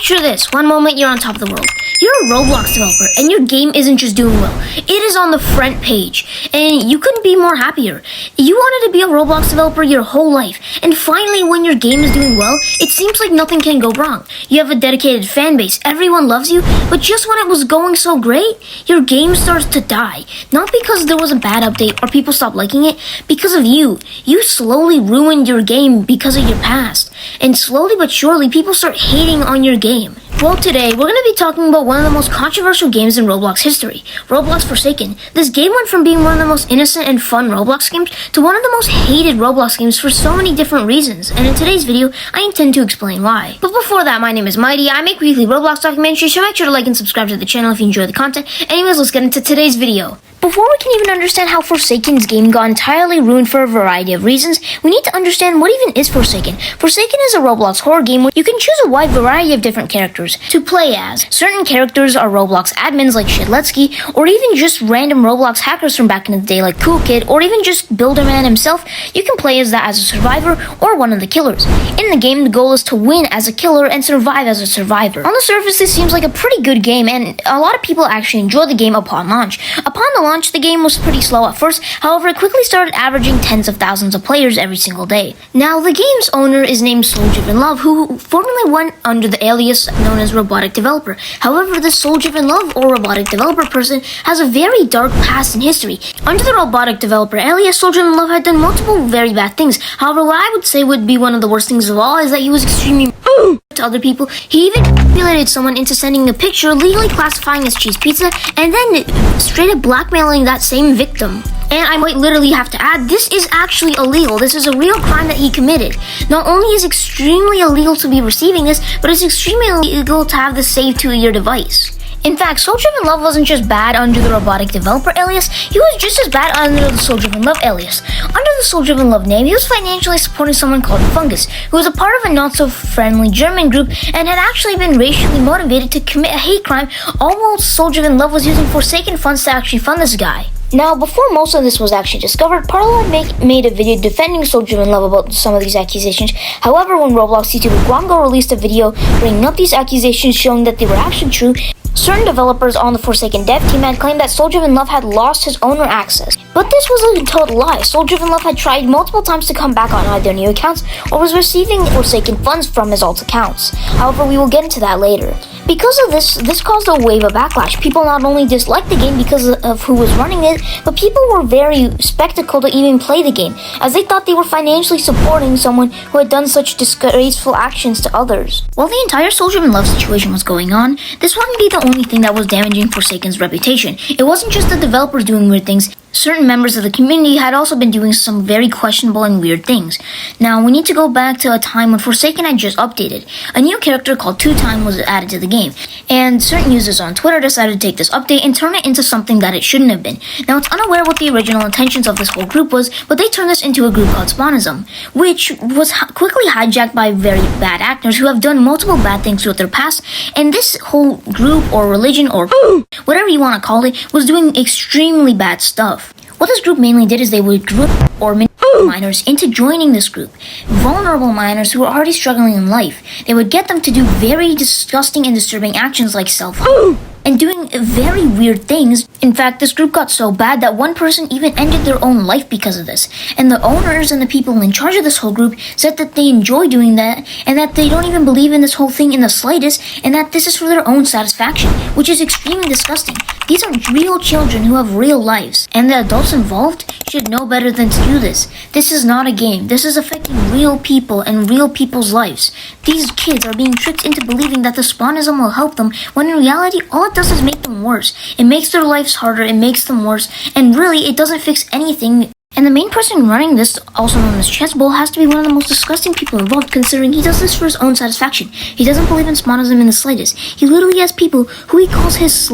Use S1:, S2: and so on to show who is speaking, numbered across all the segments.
S1: Picture this, one moment you're on top of the world. You're a Roblox developer and your game isn't just doing well. It is on the front page and you couldn't be more happier. You wanted to be a Roblox developer your whole life, and finally when your game is doing well, it seems like nothing can go wrong. You have a dedicated fan base, everyone loves you, but just when it was going so great, your game starts to die. Not because there was a bad update or people stopped liking it, because of you. You slowly ruined your game because of your past. And slowly but surely, people start hating on your game. Well, today, we're going to be talking about one of the most controversial games in Roblox history, Roblox Forsaken. This game went from being one of the most innocent and fun Roblox games to one of the most hated Roblox games for so many different reasons, and in today's video, I intend to explain why. But before that, my name is Mighty, I make weekly Roblox documentaries, so make sure to like and subscribe to the channel if you enjoy the content. Anyways, let's get into today's video. Before we can even understand how Forsaken's game got entirely ruined for a variety of reasons, we need to understand what even is Forsaken. Forsaken is a Roblox horror game where you can choose a wide variety of different characters to play as. Certain characters are Roblox admins like Shedletsky, or even just random Roblox hackers from back in the day like Cool Kid, or even just Builderman himself. You can play as that as a survivor or one of the killers. In the game, the goal is to win as a killer and survive as a survivor. On the surface, this seems like a pretty good game, and a lot of people actually enjoy the game upon launch. Upon the launch, the game was pretty slow at first, however it quickly started averaging tens of thousands of players every single day. Now, the game's owner is named Soul-Driven Love, who formerly went under the alias known as Robotic Developer. However, this Soul-Driven Love or Robotic Developer person has a very dark past in history. Under the Robotic Developer alias, Soul-Driven Love had done multiple very bad things. However, what I would say would be one of the worst things of all is that he was extremely to other people. He even manipulated someone into sending a picture legally classifying as cheese pizza and then straight up blackmailing that same victim. And I might literally have to add, this is actually illegal. This is a real crime that he committed. Not only is it extremely illegal to be receiving this, but it's extremely illegal to have this saved to your device. In fact, Soul-Driven Love wasn't just bad under the Robotic Developer alias, he was just as bad under the Soul-Driven Love alias. Under the Soul-Driven Love name, he was financially supporting someone called Fungus, who was a part of a not-so-friendly German group and had actually been racially motivated to commit a hate crime, all while Soul-Driven Love was using Forsaken funds to actually fund this guy. Now, before most of this was actually discovered, Parallel made a video defending Soul-Driven Love about some of these accusations. However, when Roblox YouTuber Guango released a video bringing up these accusations showing that they were actually true, certain developers on the Forsaken dev team had claimed that Soul-Driven Love had lost his owner access. But this was a total lie. Soul-Driven Love had tried multiple times to come back on either new accounts or was receiving Forsaken funds from his alt accounts. However, we will get into that later. Because of this caused a wave of backlash. People not only disliked the game because of who was running it, but people were very skeptical to even play the game, as they thought they were financially supporting someone who had done such disgraceful actions to others. While the entire Soul-Driven Love situation was going on, this wouldn't be the only thing that was damaging Forsaken's reputation. It wasn't just the developers doing weird things. Certain members of the community had also been doing some very questionable and weird things. Now, we need to go back to a time when Forsaken had just updated. A new character called Two Time was added to the game, and certain users on Twitter decided to take this update and turn it into something that it shouldn't have been. Now, it's unaware what the original intentions of this whole group was, but they turned this into a group called Spawnism, which was quickly hijacked by very bad actors who have done multiple bad things throughout their past, and this whole group or religion or whatever you want to call it was doing extremely bad stuff. What this group mainly did is they would group or manipulate minors into joining this group. Vulnerable minors who were already struggling in life. They would get them to do very disgusting and disturbing actions like self-harm and doing very weird things. In fact, this group got so bad that one person even ended their own life because of this. And the owners and the people in charge of this whole group said that they enjoy doing that and that they don't even believe in this whole thing in the slightest and that this is for their own satisfaction, which is extremely disgusting. These are real children who have real lives, and the adults involved should know better than to do this. This is not a game. This is affecting real people and real people's lives. These kids are being tricked into believing that the Spawnism will help them, when in reality, all it does is make them worse. It makes their lives harder, it makes them worse, and really, it doesn't fix anything. And the main person running this, also known as Chessbowl, has to be one of the most disgusting people involved, considering he does this for his own satisfaction. He doesn't believe in Spawnism in the slightest. He literally has people who he calls his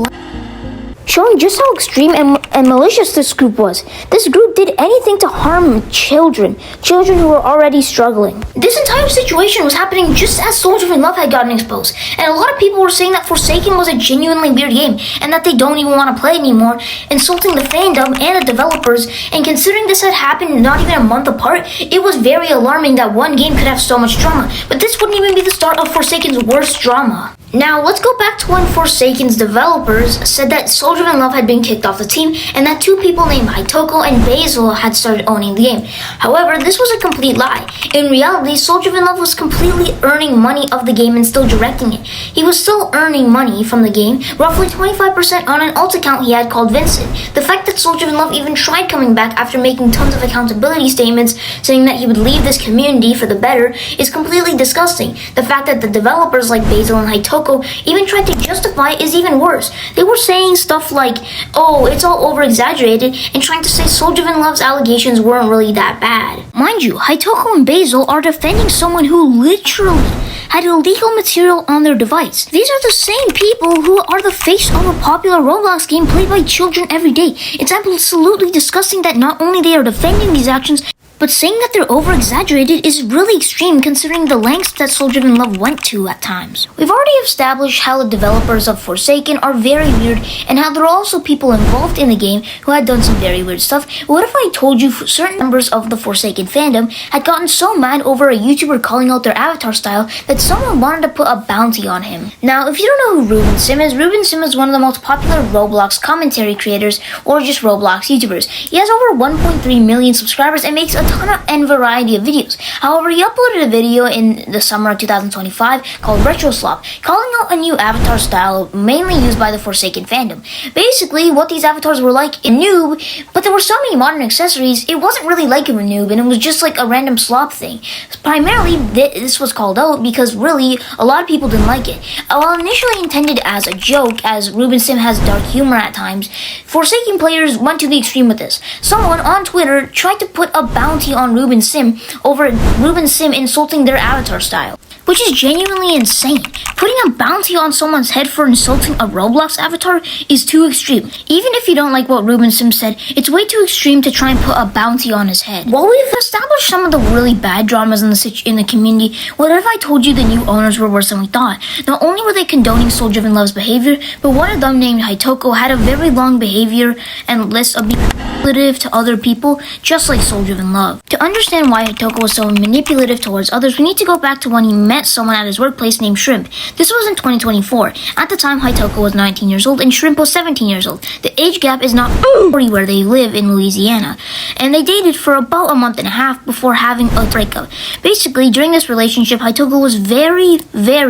S1: showing just how extreme and malicious this group was. This group did anything to harm children who were already struggling. This entire situation was happening just as Soul-Driven Love had gotten exposed, and a lot of people were saying that Forsaken was a genuinely weird game, and that they don't even want to play anymore, insulting the fandom and the developers, and considering this had happened not even a month apart, it was very alarming that one game could have so much drama, but this wouldn't even be the start of Forsaken's worst drama. Now, let's go back to when Forsaken's developers said that Soldier of Love had been kicked off the team and that two people named Hitoko and Basil had started owning the game. However, this was a complete lie. In reality, Soldier of Love was completely earning money of the game and still directing it. He was still earning money from the game, roughly 25% on an alt account he had called Vincent. The fact that Soldier of Love even tried coming back after making tons of accountability statements saying that he would leave this community for the better is completely disgusting. The fact that the developers like Basil and Hitoko even tried to justify it is even worse. They were saying stuff like, oh, it's all over-exaggerated, and trying to say Soldier of Love's allegations weren't really that bad. Mind you, Hitoko and Basil are defending someone who literally had illegal material on their device. These are the same people who are the face of a popular Roblox game played by children every day. It's absolutely disgusting that not only they are defending these actions, but saying that they're over-exaggerated is really extreme considering the lengths that Soldier of Love went to at times. We've already established how the developers of Forsaken are very weird and how there are also people involved in the game who had done some very weird stuff. What if I told you certain members of the Forsaken fandom had gotten so mad over a YouTuber calling out their avatar style that someone wanted to put a bounty on him? Now, if you don't know who Ruben Sim is one of the most popular Roblox commentary creators or just Roblox YouTubers. He has over 1.3 million subscribers and makes a ton and variety of videos. However, he uploaded a video in the summer of 2025 called Retro Slop, calling out a new avatar style mainly used by the Forsaken fandom. Basically, what these avatars were like in Noob, but there were so many modern accessories, it wasn't really like a Noob, and it was just like a random slop thing. Primarily, this was called out because really, a lot of people didn't like it. While initially intended as a joke, as Ruben Sim has dark humor at times, Forsaken players went to the extreme with this. Someone on Twitter tried to put a bounty on Ruben Sim over Ruben Sim insulting their avatar style, which is genuinely insane. Putting a bounty on someone's head for insulting a Roblox avatar is too extreme. Even if you don't like what Ruben Sim said, it's way too extreme to try and put a bounty on his head. While we've established some of the really bad dramas in the community, what if I told you the new owners were worse than we thought? Not only were they condoning Soldier of Love's behavior, but one of them named Hitoko had a very long behavior and list of being manipulative to other people, just like Soldier of Love. To understand why Hitoko was so manipulative towards others, we need to go back to when he met someone at his workplace named Shrimp. This was in 2024. At the time, Hitoko was 19 years old and Shrimp was 17 years old. The age gap is not 40 where they live in Louisiana. And they dated for about a month and a half before having a breakup. Basically, during this relationship, Hitoko was very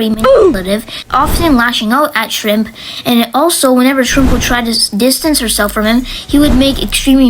S1: manipulative, often lashing out at Shrimp, and also whenever Shrimp would try to distance herself from him, he would make extremely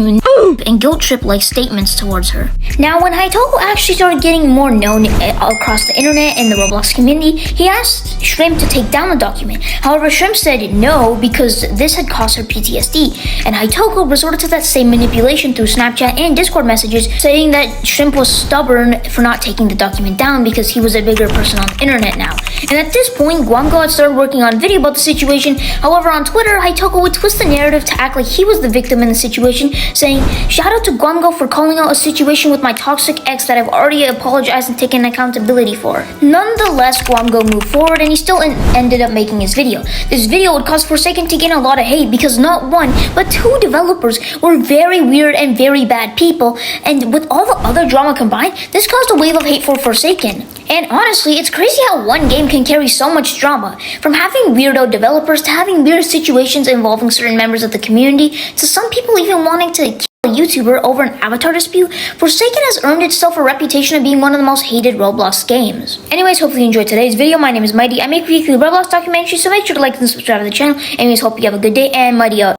S1: and guilt trip like statements towards her. Now, when Hitoko actually started getting more known across the internet and the Roblox community, he asked Shrimp to take down the document. However, Shrimp said no because this had caused her PTSD, and Hitoko resorted to that same manipulation through Snapchat and Discord messages, saying that Shrimp was stubborn for not taking the document down because he was a bigger person on the internet now. And at this point, Guamgo had started working on a video about the situation. However, on Twitter, Hitoko would twist the narrative to act like he was the victim in the situation, saying, "Shout out to Guamgo for calling out a situation with my toxic ex that I've already apologized and taken accountability for." Nonetheless, Guamgo moved forward and he still ended up making his video. This video would cause Forsaken to gain a lot of hate because not one, but two developers were very weird and very bad people, and with all the other drama combined, this caused a wave of hate for Forsaken. And honestly, it's crazy how one game can carry so much drama, from having weirdo developers to having weird situations involving certain members of the community, to some people even wanting to kill a YouTuber over an avatar dispute. Forsaken has earned itself a reputation of being one of the most hated Roblox games. Anyways, hopefully you enjoyed today's video. My name is Mighty. I make weekly Roblox documentaries, so make sure to like and subscribe to the channel. Anyways, hope you have a good day, and Mighty out.